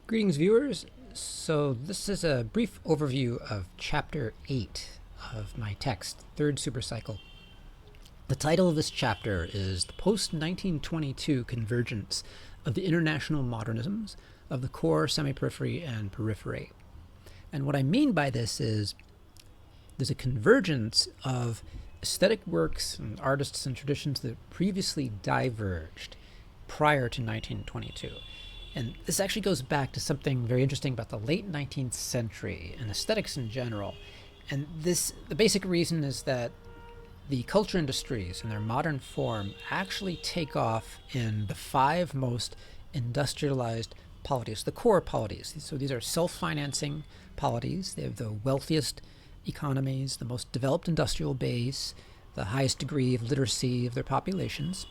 Greetings, viewers. So this is a brief overview of Chapter 8 of my text, Third Supercycle. The title of this chapter is The Post-1922 Convergence of the International Modernisms of the Core, Semi-Periphery, and Periphery. And what I mean by this is there's a convergence of aesthetic works and artists and traditions that previously diverged prior to 1922. And this actually goes back to something very interesting about the late 19th century and aesthetics in general. And the basic reason is that the culture industries in their modern form actually take off in the 5 most industrialized polities, the core polities. So these are self-financing polities. They have the wealthiest economies, the most developed industrial base, the highest degree of literacy of their populations.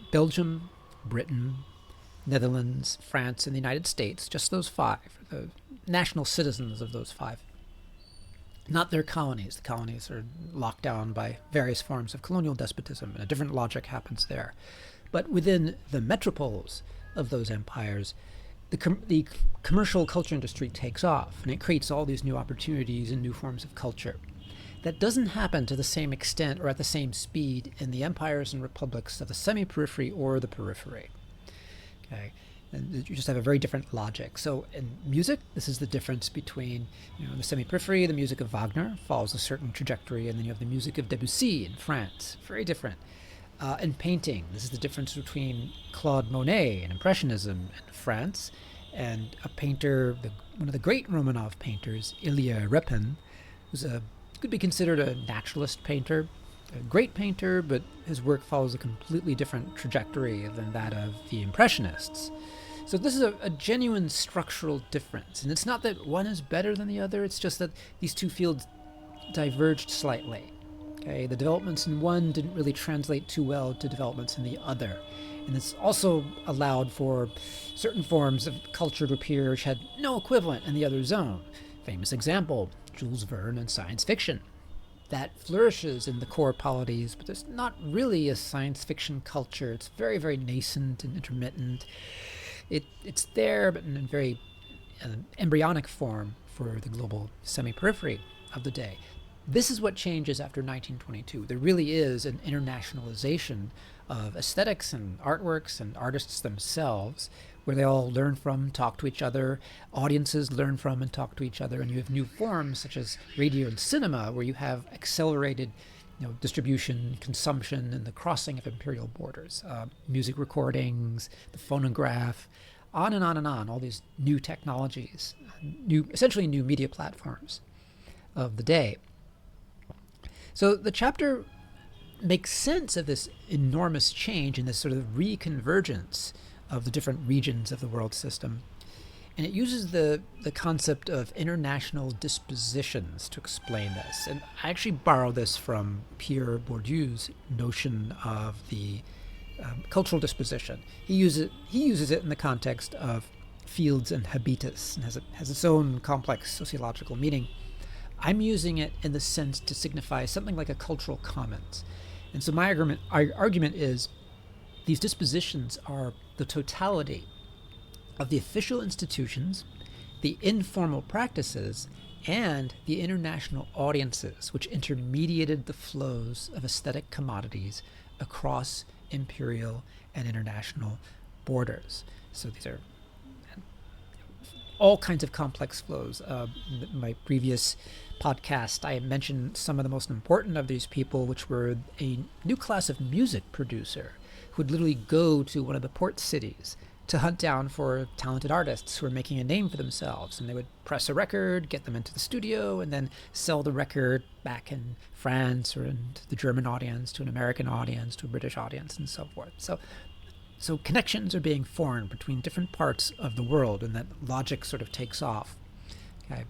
Belgium, Britain, Netherlands, France, and the United States, just those 5, the national citizens of those 5. Not their colonies. The colonies are locked down by various forms of colonial despotism, and a different logic happens there. But within the metropoles of those empires, the commercial culture industry takes off, and it creates all these new opportunities and new forms of culture. That doesn't happen to the same extent or at the same speed in the empires and republics of the semi-periphery or the periphery. Okay, and you just have a very different logic. So in music, this is the difference between, the semi-periphery, the music of Wagner follows a certain trajectory, and then you have the music of Debussy in France, very different. In painting, this is the difference between Claude Monet and Impressionism in France, and a painter, one of the great Romanov painters, Ilya Repin, could be considered a naturalist painter. A great painter, but his work follows a completely different trajectory than that of the Impressionists. So this is a genuine structural difference, and it's not that one is better than the other, it's just that these two fields diverged slightly. Okay, the developments in one didn't really translate too well to developments in the other. And it's also allowed for certain forms of culture to appear which had no equivalent in the other zone. Famous example, Jules Verne and science fiction. That flourishes in the core polities, but there's not really a science fiction culture. It's very, very nascent and intermittent. It's there, but in a very embryonic form for the global semi-periphery of the day. This is what changes after 1922. There really is an internationalization of aesthetics and artworks and artists themselves, where they all learn from, talk to each other, audiences learn from and talk to each other, and you have new forms such as radio and cinema, where you have accelerated distribution, consumption, and the crossing of imperial borders, music recordings, the phonograph, on and on and on, all these new technologies, essentially new media platforms of the day. So the chapter makes sense of this enormous change and this sort of reconvergence of the different regions of the world system. And it uses the concept of international dispositions to explain this. And I actually borrow this from Pierre Bourdieu's notion of the cultural disposition. He uses it in the context of fields and habitus, and has its own complex sociological meaning. I'm using it in the sense to signify something like a cultural commons. And so my argument is these dispositions are the totality of the official institutions, the informal practices, and the international audiences which intermediated the flows of aesthetic commodities across imperial and international borders. So these are all kinds of complex flows. In my previous podcast, I mentioned some of the most important of these people, which were a new class of music producer who would literally go to one of the port cities to hunt down for talented artists who are making a name for themselves. And they would press a record, get them into the studio, and then sell the record back in France or into the German audience, to an American audience, to a British audience, and so forth. So connections are being formed between different parts of the world, and that logic sort of takes off. Okay.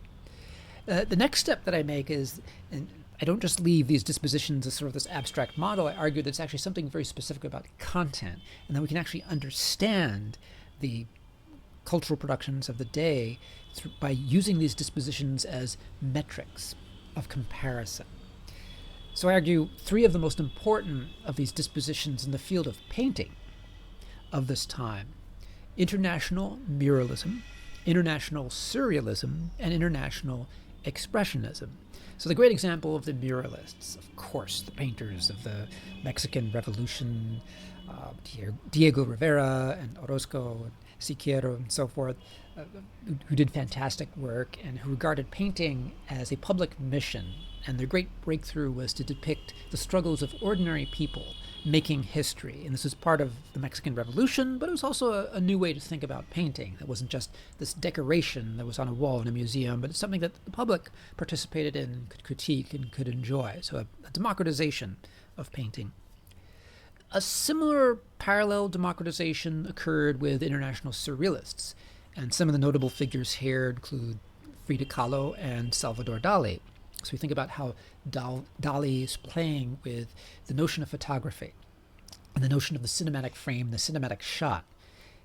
The next step that I make is, and I don't just leave these dispositions as sort of this abstract model. I argue that it's actually something very specific about content, and that we can actually understand the cultural productions of the day by using these dispositions as metrics of comparison. So I argue 3 of the most important of these dispositions in the field of painting of this time: international muralism, international surrealism and international expressionism. So the great example of the muralists, of course, the painters of the Mexican Revolution, Diego Rivera and Orozco and Siqueiro and so forth, who did fantastic work and who regarded painting as a public mission. And their great breakthrough was to depict the struggles of ordinary people making history. And this was part of the Mexican Revolution, but it was also a new way to think about painting. That wasn't just this decoration that was on a wall in a museum, but it's something that the public participated in, could critique, and could enjoy. So a democratization of painting. A similar parallel democratization occurred with international surrealists, and some of the notable figures here include Frida Kahlo and Salvador Dali. So we think about how Dali is playing with the notion of photography and the notion of the cinematic frame, the cinematic shot.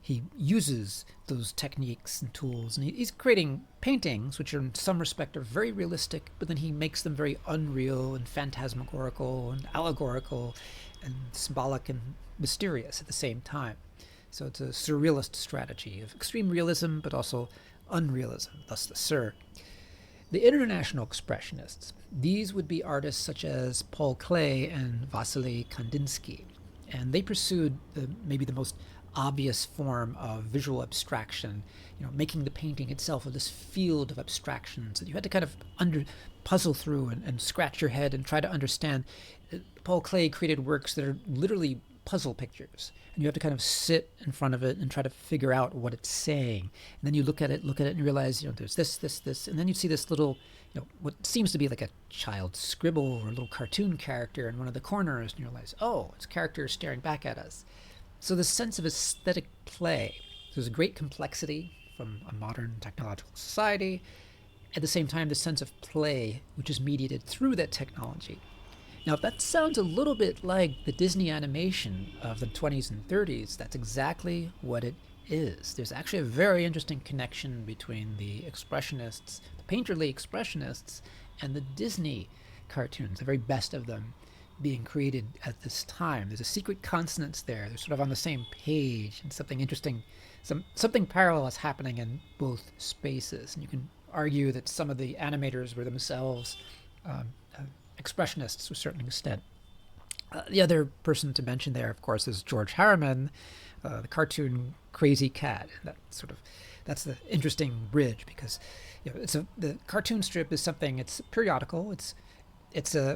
He uses those techniques and tools, and he's creating paintings which are in some respect are very realistic, but then he makes them very unreal and phantasmagorical and allegorical and symbolic and mysterious at the same time. So it's a surrealist strategy of extreme realism, but also unrealism, thus the sur. The international expressionists, these would be artists such as Paul Klee and Vasily Kandinsky, and they pursued maybe the most obvious form of visual abstraction, making the painting itself of this field of abstractions that you had to kind of puzzle through and scratch your head and try to understand. Paul Klee created works that are literally puzzle pictures, and you have to kind of sit in front of it and try to figure out what it's saying. And then you look at it and realize, there's this, and then you see this little, what seems to be like a child's scribble or a little cartoon character in one of the corners, and you realize, oh, it's characters staring back at us. So this sense of aesthetic play, there's a great complexity from a modern technological society, at the same time, the sense of play, which is mediated through that technology. Now, if that sounds a little bit like the Disney animation of the 20s and 30s, that's exactly what it is. There's actually a very interesting connection between the expressionists, the painterly expressionists, and the Disney cartoons, the very best of them being created at this time. There's a secret consonance there. They're sort of on the same page, and something interesting, something parallel is happening in both spaces. And you can argue that some of the animators were themselves expressionists to a certain extent. The other person to mention there, of course, is George Harriman, the cartoon Crazy Cat. That's the interesting bridge, because the cartoon strip is something. It's periodical. It's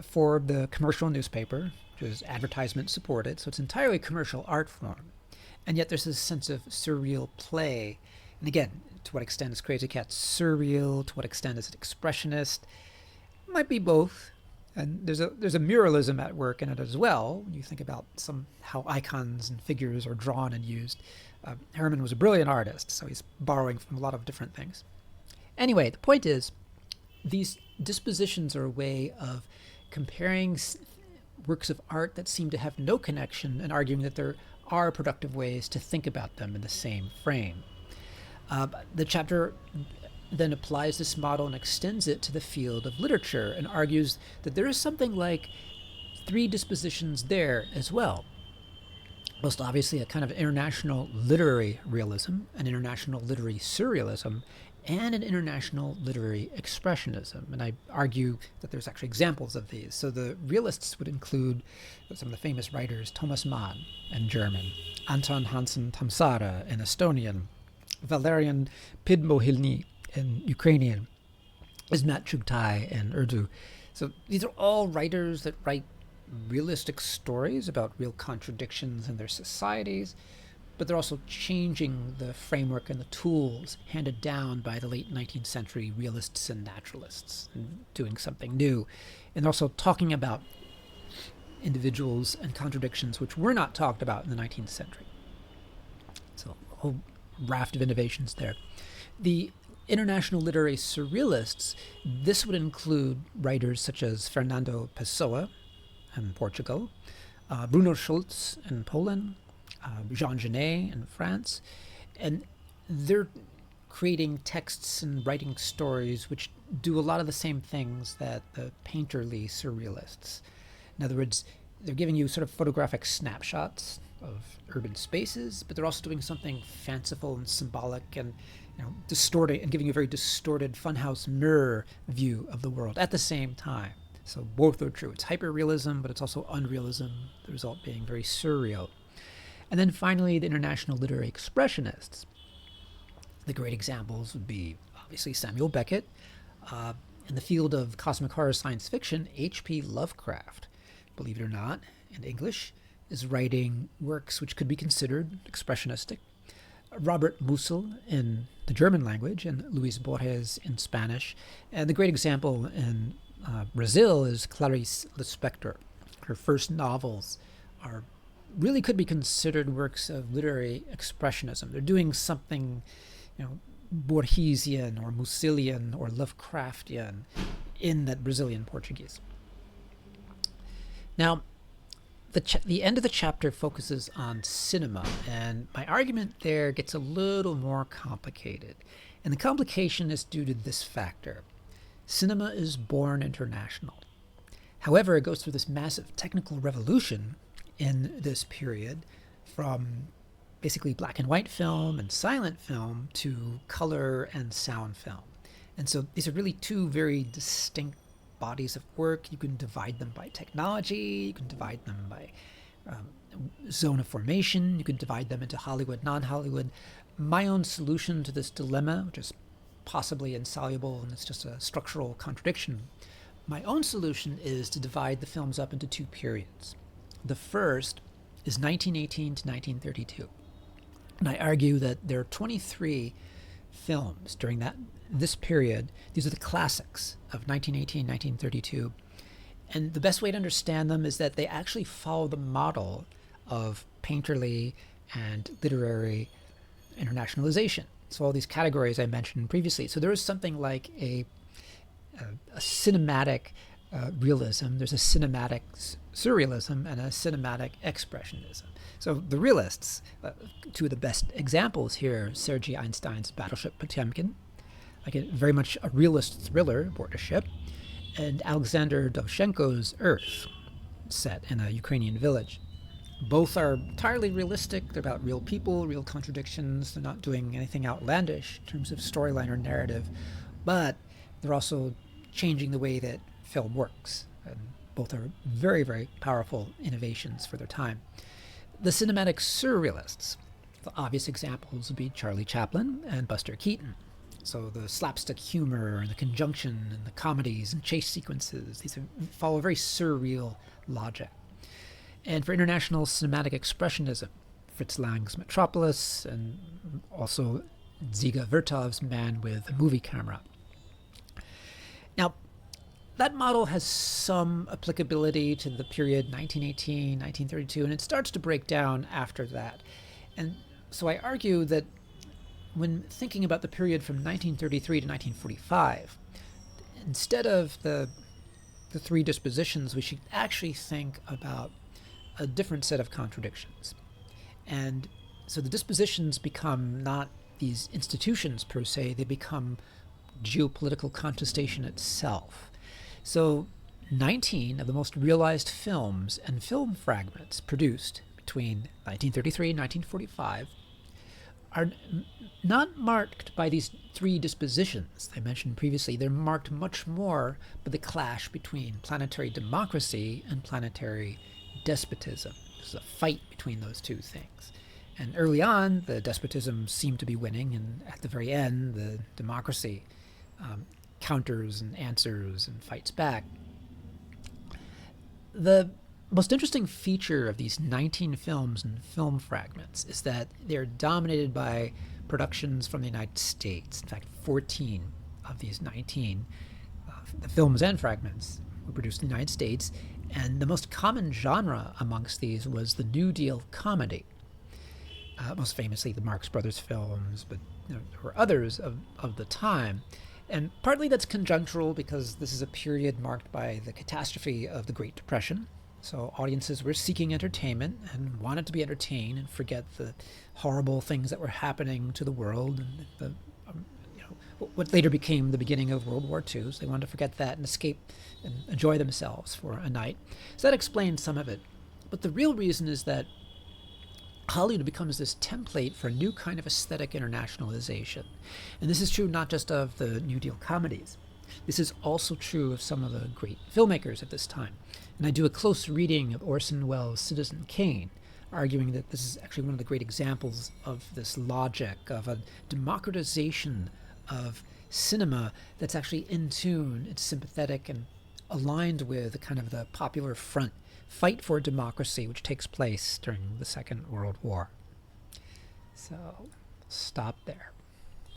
for the commercial newspaper, which is advertisement supported. So it's entirely commercial art form, and yet there's this sense of surreal play. And again, to what extent is Crazy Cat surreal? To what extent is it expressionist? It might be both. And there's a muralism at work in it as well. When you think about how icons and figures are drawn and used. Harriman was a brilliant artist, so he's borrowing from a lot of different things. Anyway, the point is, these dispositions are a way of comparing works of art that seem to have no connection and arguing that there are productive ways to think about them in the same frame. The chapter then applies this model and extends it to the field of literature and argues that there is something like three dispositions there as well. Most obviously a kind of international literary realism, an international literary surrealism, and an international literary expressionism. And I argue that there's actually examples of these. So the realists would include some of the famous writers, Thomas Mann in German, Anton Hansen Tamsara in Estonian, Valerian Pidmohilny in Ukrainian, Ismat Chugtai in Urdu. So these are all writers that write realistic stories about real contradictions in their societies, but they're also changing the framework and the tools handed down by the late 19th century realists and naturalists, and doing something new. And they're also talking about individuals and contradictions which were not talked about in the 19th century. So a whole raft of innovations there. The international literary surrealists, this would include writers such as Fernando Pessoa in Portugal, Bruno Schulz in Poland, Jean Genet in France, and they're creating texts and writing stories which do a lot of the same things that the painterly surrealists. In other words, they're giving you sort of photographic snapshots of urban spaces, but they're also doing something fanciful and symbolic and distorting and giving you a very distorted funhouse mirror view of the world at the same time. So both are true. It's hyperrealism, but it's also unrealism, the result being very surreal. And then finally, the international literary expressionists. The great examples would be obviously Samuel Beckett. In the field of cosmic horror science fiction, H.P. Lovecraft, believe it or not, in English, is writing works which could be considered expressionistic. Robert Musil in the German language and Luis Borges in Spanish. And the great example in Brazil is Clarice Lispector. Her first novels really could be considered works of literary expressionism. They're doing something, Borgesian or Musilian or Lovecraftian in that Brazilian Portuguese. Now, the end of the chapter focuses on cinema, and my argument there gets a little more complicated. And the complication is due to this factor. Cinema is born international. However, it goes through this massive technical revolution in this period from basically black and white film and silent film to color and sound film. And so these are really two very distinct bodies of work. You can divide them by technology, you can divide them by zone of formation, you can divide them into Hollywood, non-Hollywood. My own solution to this dilemma, which is possibly insoluble and it's just a structural contradiction, my own solution is to divide the films up into two periods. The first is 1918 to 1932. And I argue that there are 23 films during this period. These are the classics of 1918, 1932. And the best way to understand them is that they actually follow the model of painterly and literary internationalization. So all these categories I mentioned previously. So there is something like a cinematic realism, there's a cinematic surrealism, and a cinematic expressionism. So the realists, two of the best examples here, Sergei Einstein's Battleship Potemkin, very much a realist thriller aboard a ship, and Alexander Dovzhenko's Earth, set in a Ukrainian village. Both are entirely realistic. They're about real people, real contradictions. They're not doing anything outlandish in terms of storyline or narrative, but they're also changing the way that film works. And both are very, very powerful innovations for their time. The cinematic surrealists, the obvious examples would be Charlie Chaplin and Buster Keaton. So the slapstick humor and the conjunction and the comedies and chase sequences, these follow a very surreal logic. And for international cinematic expressionism, Fritz Lang's Metropolis and also Dziga Vertov's Man with a Movie Camera. Now, that model has some applicability to the period 1918, 1932, and it starts to break down after that. And so I argue that when thinking about the period from 1933 to 1945, instead of the three dispositions, we should actually think about a different set of contradictions. And so the dispositions become not these institutions per se, they become geopolitical contestation itself. So 19 of the most realized films and film fragments produced between 1933 and 1945 are not marked by these three dispositions I mentioned previously. They're marked much more by the clash between planetary democracy and planetary despotism. There's a fight between those two things. And early on, the despotism seemed to be winning, and at the very end, the democracy counters and answers and fights back. The most interesting feature of these 19 films and film fragments is that they're dominated by productions from the United States. In fact, 14 of these 19 the films and fragments were produced in the United States, and the most common genre amongst these was the New Deal comedy. Most famously the Marx Brothers films, but there were others of the time. And partly that's conjunctural because this is a period marked by the catastrophe of the Great Depression. So audiences were seeking entertainment and wanted to be entertained and forget the horrible things that were happening to the world and the, what later became the beginning of World War II. So they wanted to forget that and escape and enjoy themselves for a night. So that explains some of it. But the real reason is that Hollywood becomes this template for a new kind of aesthetic internationalization. And this is true not just of the New Deal comedies. This is also true of some of the great filmmakers at this time. And I do a close reading of Orson Welles' Citizen Kane, arguing that this is actually one of the great examples of this logic of a democratization of cinema that's actually in tune, it's sympathetic and aligned with the kind of the popular front fight for democracy which takes place during the Second World War. So, stop there.